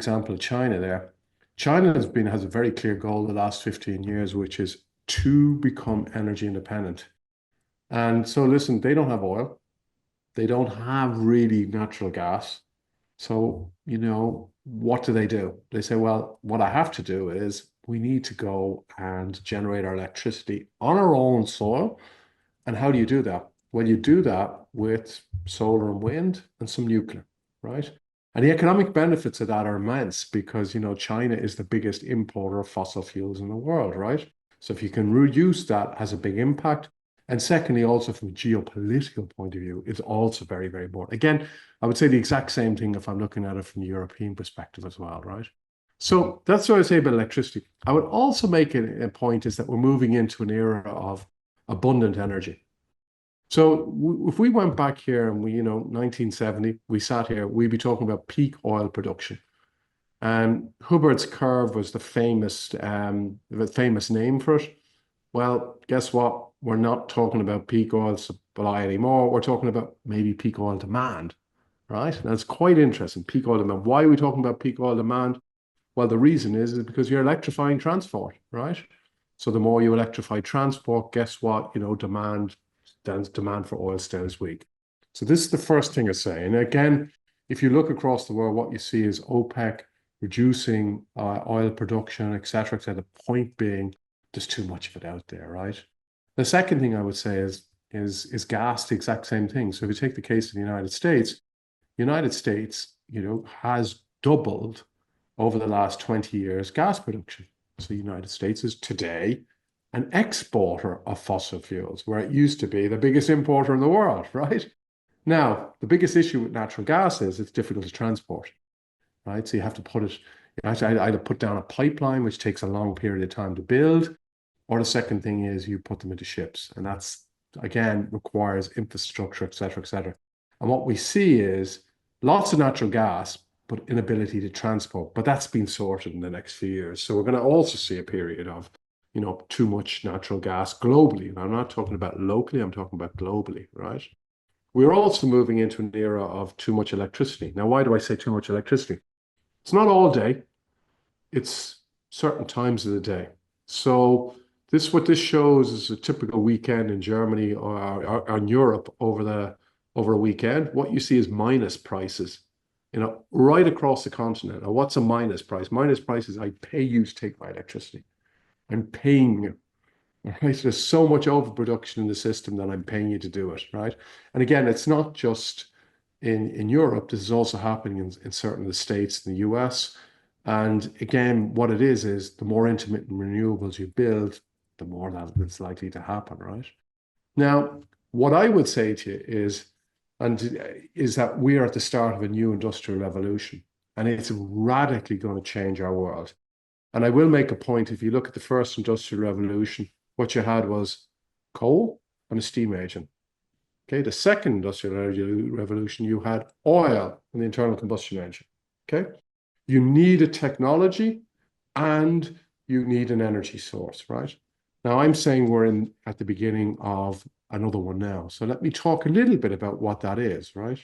example of China there. China has a very clear goal the last 15 years, which is to become energy independent. And so listen, they don't have oil. They don't have really natural gas. So, what do? They say, well, what I have to do is we need to go and generate our electricity on our own soil. And how do you do that? Well, you do that with solar and wind and some nuclear, right? And the economic benefits of that are immense because, China is the biggest importer of fossil fuels in the world, right? So if you can reduce that, has a big impact. And secondly, also from a geopolitical point of view, it's also very, very important. Again, I would say the exact same thing if I'm looking at it from the European perspective as well, right? So that's what I say about electricity. I would also make a point is that we're moving into an era of abundant energy. So if we went back here and 1970, we sat here, we'd be talking about peak oil production. And Hubbard's curve was the famous name for it. Well, guess what? We're not talking about peak oil supply anymore. We're talking about maybe peak oil demand, right? That's quite interesting. Peak oil demand. Why are we talking about peak oil demand? Well, the reason is because you're electrifying transport, right? So the more you electrify transport, guess what? Demand for oil stays weak. So this is the first thing I say. And again, if you look across the world, what you see is OPEC reducing oil production, et cetera, et cetera. The point being, there's too much of it out there, right? The second thing I would say is gas, the exact same thing. So if you take the case of the United States, has doubled over the last 20 years gas production. So the United States is today an exporter of fossil fuels, where it used to be the biggest importer in the world, right? Now, the biggest issue with natural gas is it's difficult to transport, right? So you have to either put down a pipeline, which takes a long period of time to build, or the second thing is you put them into ships. And that's, again, requires infrastructure, et cetera, et cetera. And what we see is lots of natural gas, but inability to transport. But that's been sorted in the next few years. So we're going to also see a period of, too much natural gas globally. And I'm not talking about locally, I'm talking about globally, right? We're also moving into an era of too much electricity. Now, why do I say too much electricity? It's not all day. It's certain times of the day. So what this shows is a typical weekend in Germany or in Europe over a weekend. What you see is minus prices, right across the continent. Now, what's a minus price? Minus price is I pay you to take my electricity. I'm paying you. Right? There's so much overproduction in the system that I'm paying you to do it, right? And again, it's not just in Europe. This is also happening in certain of the states in the US. And again, what it is the more intermittent renewables you build, the more that it's likely to happen, right? Now, what I would say to you is that we are at the start of a new industrial revolution, and it's radically going to change our world. And I will make a point, if you look at the first industrial revolution, what you had was coal and a steam engine. Okay, the second industrial revolution, you had oil and the internal combustion engine. Okay, you need a technology and you need an energy source, right? Now, I'm saying we're at the beginning of another one now. So let me talk a little bit about what that is, right?